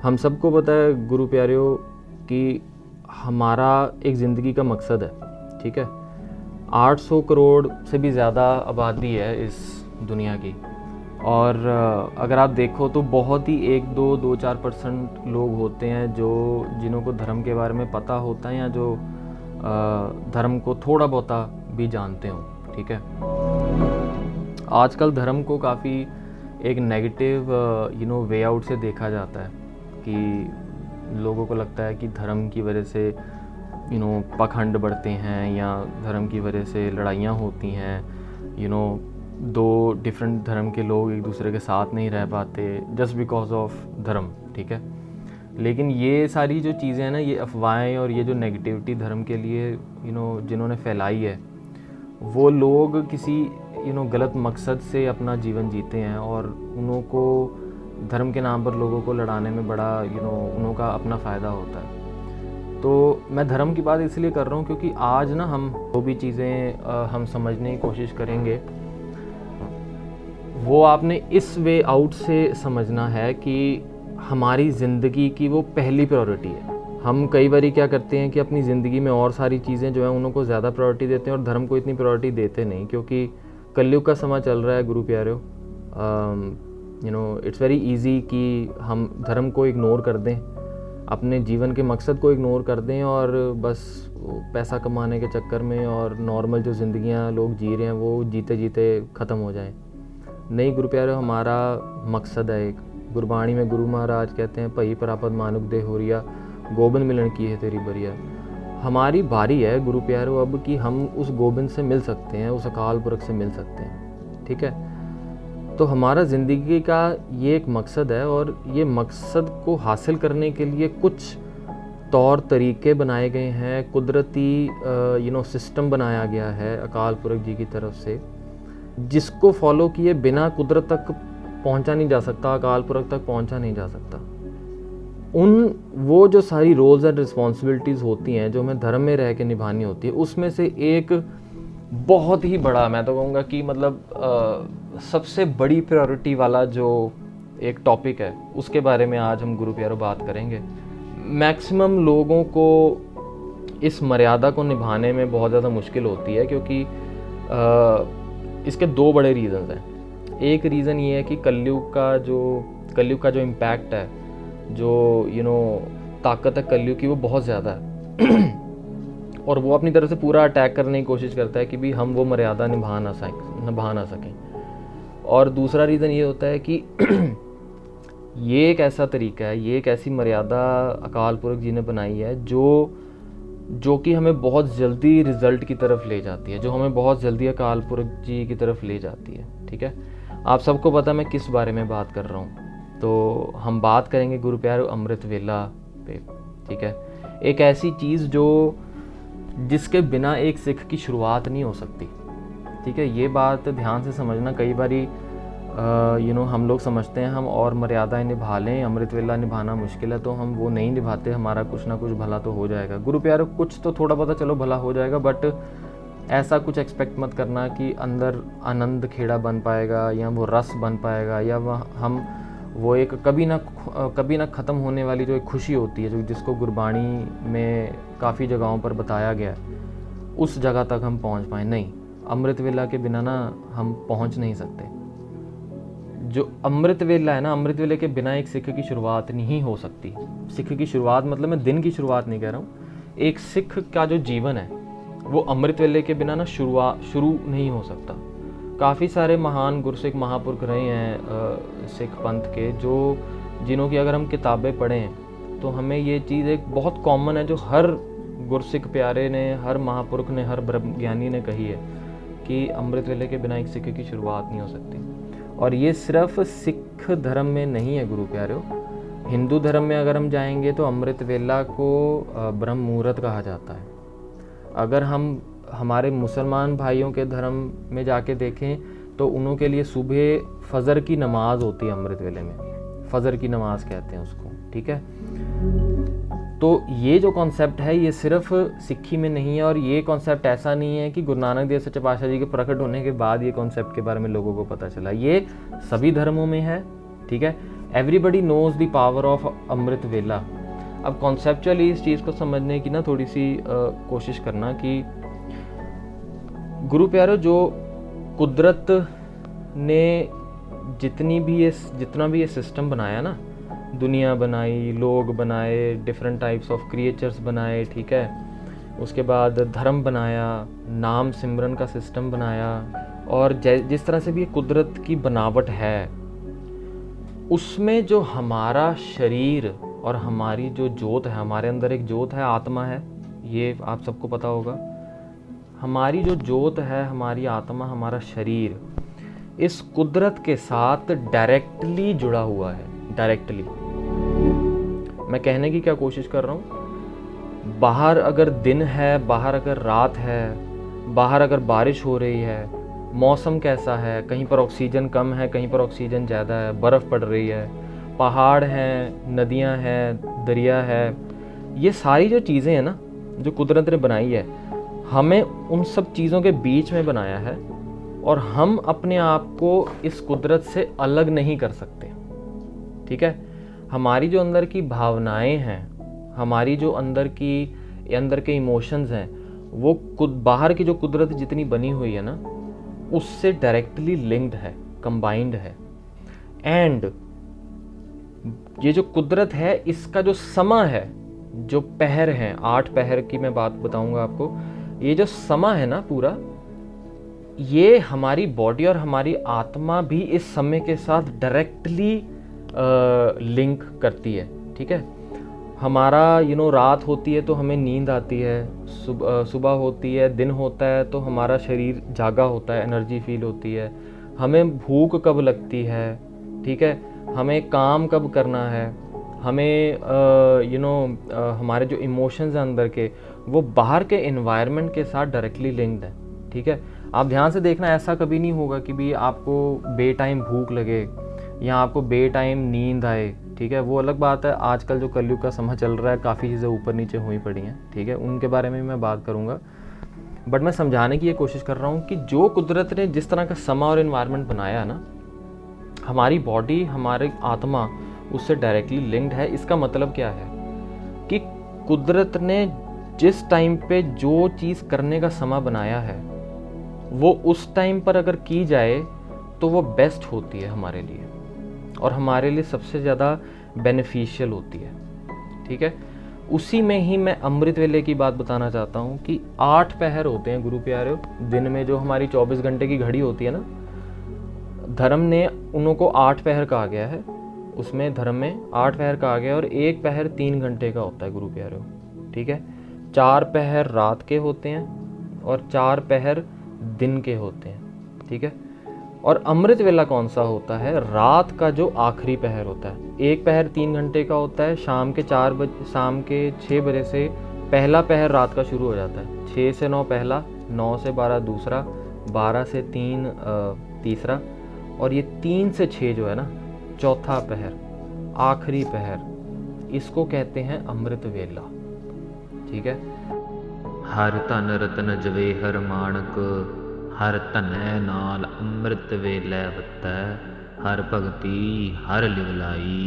हम सबको पता है गुरु प्यारियों कि हमारा एक ज़िंदगी का मकसद है, ठीक है। 800 करोड़ से भी ज़्यादा आबादी है इस दुनिया की, और अगर आप देखो तो बहुत ही 1-2-4% लोग होते हैं जिन्हों को धर्म के बारे में पता होता है या जो धर्म को थोड़ा बहुता भी जानते हो, ठीक है। आजकल धर्म को काफ़ी एक नेगेटिव वे आउट से देखा जाता है कि लोगों को लगता है कि धर्म की वजह से पाखंड बढ़ते हैं या धर्म की वजह से लड़ाइयाँ होती हैं, दो डिफरेंट धर्म के लोग एक दूसरे के साथ नहीं रह पाते जस्ट बिकॉज ऑफ धर्म, ठीक है। लेकिन ये सारी जो चीज़ें हैं ना, ये अफवाहें और ये जो नेगेटिविटी धर्म के लिए जिन्होंने फैलाई है, वो लोग किसी गलत मकसद से अपना जीवन जीते हैं और उन्हों को धर्म के नाम पर लोगों को लड़ाने में बड़ा उन्हों का अपना फ़ायदा होता है। तो मैं धर्म की बात इसलिए कर रहा हूँ क्योंकि आज ना हम जो भी चीज़ें हम समझने की कोशिश करेंगे वो आपने इस वे आउट से समझना है कि हमारी ज़िंदगी की वो पहली प्रायोरिटी है। हम कई बारी क्या करते हैं कि अपनी ज़िंदगी में और सारी चीज़ें जो हैं उनको ज़्यादा प्रायोरिटी देते हैं और धर्म को इतनी प्रायोरिटी देते नहीं, क्योंकि कलयुग का समय चल रहा है गुरु प्यारियों। इट्स वेरी इजी कि हम धर्म को इग्नोर कर दें, अपने जीवन के मकसद को इग्नोर कर दें और बस पैसा कमाने के चक्कर में और नॉर्मल जो ज़िंदगियां लोग जी रहे हैं वो जीते जीते ख़त्म हो जाएं। नहीं गुरु प्यारियों, हमारा मकसद है एक। गुरबाणी में गुरु महाराज कहते हैं, भई प्रापत मानुक दे होरिया, गोबिंद मिलन की है तेरी बरिया। हमारी बारी है गुरु प्यारों अब कि हम उस गोबिंद से मिल सकते हैं, उस अकाल पुरख से मिल सकते हैं, ठीक है। तो हमारा ज़िंदगी का ये एक मकसद है और ये मकसद को हासिल करने के लिए कुछ तौर तरीके बनाए गए हैं, कुदरती सिस्टम बनाया गया है अकाल पुरख जी की तरफ से, जिसको फॉलो किए बिना कुदरत तक पहुंचा नहीं जा सकता, अकाल पुरख तक पहुंचा नहीं जा सकता। वो जो सारी रोल्स एंड रिस्पॉन्सिबिलिटीज़ होती हैं जो हमें धर्म में रह के निभानी होती है, उसमें से एक बहुत ही बड़ा, मैं तो कहूँगा कि मतलब सबसे बड़ी प्रायोरिटी वाला जो एक टॉपिक है उसके बारे में आज हम गुरु प्यारों बात करेंगे। मैक्सिमम लोगों को इस मर्यादा को निभाने में बहुत ज़्यादा मुश्किल होती है क्योंकि इसके दो बड़े रीज़न्स हैं। एक रीज़न ये है कि कलयुग का जो इम्पैक्ट है, जो ताकत है कलयुग की, वो बहुत ज़्यादा है और वो अपनी तरफ से पूरा अटैक करने की कोशिश करता है कि भी हम वो मर्यादा निभा ना सकें। और दूसरा रीज़न ये होता है कि ये एक ऐसा तरीका है, ये एक ऐसी मर्यादा अकाल पुरख जी ने बनाई है जो कि हमें बहुत जल्दी रिज़ल्ट की तरफ ले जाती है, जो हमें बहुत जल्दी अकाल पुरख जी की तरफ ले जाती है, ठीक है। आप सबको पता मैं किस बारे में बात कर रहा हूँ। तो हम बात करेंगे गुरु प्यारों अमृत वेला पे, ठीक है। एक ऐसी चीज़ जिसके बिना एक सिख की शुरुआत नहीं हो सकती, ठीक है। ये बात ध्यान से समझना। कई बारी हम लोग समझते हैं हम और मर्यादाएं निभा लें, अमृत वेला निभाना मुश्किल है तो हम वो नहीं निभाते, हमारा कुछ ना कुछ भला तो हो जाएगा। गुरु प्यारों कुछ तो थोड़ा बहुत चलो भला हो जाएगा, बट ऐसा कुछ एक्सपेक्ट मत करना कि अंदर आनंद खेड़ा बन पाएगा या वो रस बन पाएगा या वो एक कभी ना ख़त्म होने वाली जो एक खुशी होती है जिसको गुरबाणी में काफ़ी जगहों पर बताया गया है, उस जगह तक हम पहुंच पाए। नहीं, अमृत वेला के बिना ना हम पहुंच नहीं सकते। जो अमृत वेला है ना, अमृत वेले के बिना एक सिख की शुरुआत नहीं हो सकती। सिख की शुरुआत मतलब मैं दिन की शुरुआत नहीं कह रहा हूँ, एक सिख का जो जीवन है वो अमृत वेले के बिना ना शुरू नहीं हो सकता। काफ़ी सारे महान गुरसिख महापुरुष रहे हैं सिख पंथ के, जिन्हों की अगर हम किताबें पढ़ें तो हमें ये चीज़ एक बहुत कॉमन है जो हर गुरसिख प्यारे ने, हर महापुरुष ने, हर ब्रह्म ज्ञानी ने कही है कि अमृत वेले के बिना एक सिख की शुरुआत नहीं हो सकती। और ये सिर्फ सिख धर्म में नहीं है गुरु प्यारों, हिंदू धर्म में अगर हम जाएंगे तो अमृत वेला को ब्रह्म मुहूर्त कहा जाता है। अगर हम हमारे मुसलमान भाइयों के धर्म में जाके देखें तो उन्हों के लिए सुबह फजर की नमाज होती है, अमृत वेले में फजर की नमाज कहते हैं उसको, ठीक है। तो ये जो कॉन्सेप्ट है ये सिर्फ सिक्खी में नहीं है, और ये कॉन्सेप्ट ऐसा नहीं है कि गुरु नानक देव सच्चे पातशाह जी के प्रकट होने के बाद ये कॉन्सेप्ट के बारे में लोगों को पता चला। ये सभी धर्मों में है, ठीक है। Everybody knows the power of Amrit vela. अब कॉन्सेप्चुअली इस चीज़ को समझने की ना थोड़ी सी कोशिश करना कि गुरु प्यारो, जो कुदरत ने जितना भी ये सिस्टम बनाया ना, दुनिया बनाई, लोग बनाए, डिफरेंट टाइप्स ऑफ क्रिएचर्स बनाए, ठीक है, उसके बाद धर्म बनाया, नाम सिमरन का सिस्टम बनाया, और जिस तरह से भी ये कुदरत की बनावट है, उसमें जो हमारा शरीर और हमारी जो जोत है, हमारे अंदर एक जोत है, आत्मा है, ये आप सबको पता होगा। हमारी जो जोत है, हमारी आत्मा, हमारा शरीर इस कुदरत के साथ डायरेक्टली जुड़ा हुआ है। डायरेक्टली मैं कहने की क्या कोशिश कर रहा हूँ, बाहर अगर दिन है, बाहर अगर रात है, बाहर अगर बारिश हो रही है, मौसम कैसा है, कहीं पर ऑक्सीजन कम है, कहीं पर ऑक्सीजन ज़्यादा है, बर्फ़ पड़ रही है, पहाड़ हैं, नदियाँ हैं, दरिया है, ये सारी जो चीज़ें हैं ना जो कुदरत ने बनाई है, हमें उन सब चीज़ों के बीच में बनाया है, और हम अपने आप को इस कुदरत से अलग नहीं कर सकते। ठीक है। हमारी जो अंदर की भावनाएं हैं, हमारी जो अंदर के इमोशंस हैं, वो बाहर की जो कुदरत जितनी बनी हुई है ना, उससे डायरेक्टली लिंक्ड है, कंबाइंड है। एंड ये जो कुदरत है, इसका जो समा है, जो पहर हैं, 8 पहर की मैं बात बताऊंगा आपको, ये जो समा है ना पूरा, ये हमारी बॉडी और हमारी आत्मा भी इस समय के साथ डायरेक्टली लिंक करती है। ठीक है। हमारा रात होती है तो हमें नींद आती है, सुबह होती है, दिन होता है तो हमारा शरीर जागा होता है, एनर्जी फील होती है, हमें भूख कब लगती है, ठीक है, हमें काम कब करना है, हमें हमारे जो इमोशंस हैं अंदर के, वो बाहर के एनवायरनमेंट के साथ डायरेक्टली लिंक्ड है। ठीक है। आप ध्यान से देखना, ऐसा कभी नहीं होगा कि भी आपको बे टाइम भूख लगे या आपको बे टाइम नींद आए। ठीक है। वो अलग बात है, आजकल जो कलयुग का समय चल रहा है, काफ़ी चीज़ें ऊपर नीचे हुई पड़ी हैं। ठीक है, उनके बारे में मैं बात करूँगा, बट मैं समझाने की ये कोशिश कर रहा हूँ कि जो कुदरत ने जिस तरह का समा और एनवायरनमेंट बनाया ना, हमारी बॉडी, हमारी आत्मा उससे डायरेक्टली लिंक्ड है। इसका मतलब क्या है कि कुदरत ने जिस टाइम पे जो चीज़ करने का समा बनाया है, वो उस टाइम पर अगर की जाए तो वो बेस्ट होती है हमारे लिए, और हमारे लिए सबसे ज़्यादा बेनिफिशियल होती है। ठीक है। उसी में ही मैं अमृत वेले की बात बताना चाहता हूँ कि 8 पहर होते हैं गुरु प्यारे दिन में, जो हमारी 24 घंटे की घड़ी होती है ना, धर्म ने उनको 8 पहर कहा गया है। उसमें धर्म में 8 पहर कहा गया है, और 1 पहर 3 घंटे का होता है गुरु प्यारे। ठीक है। 4 पहर रात के होते हैं और 4 पहर दिन के होते हैं। ठीक है। और अमृत वेला कौन सा होता है? रात का जो आखिरी पहर होता है। 1 पहर 3 घंटे का होता है, शाम के 6 बजे से पहला पहर रात का शुरू हो जाता है। 6 से 9 पहला, 9 से 12 दूसरा, 12 से 3 तीसरा, और ये 3 से 6 जो है ना, चौथा पहर, आखिरी पहर, इसको कहते हैं अमृत वेला। ठीक है। हर तन रतन जवेहर माणक, हर धनै नाल अमृत वेलै वतै, हर भगती हर लिवलाई।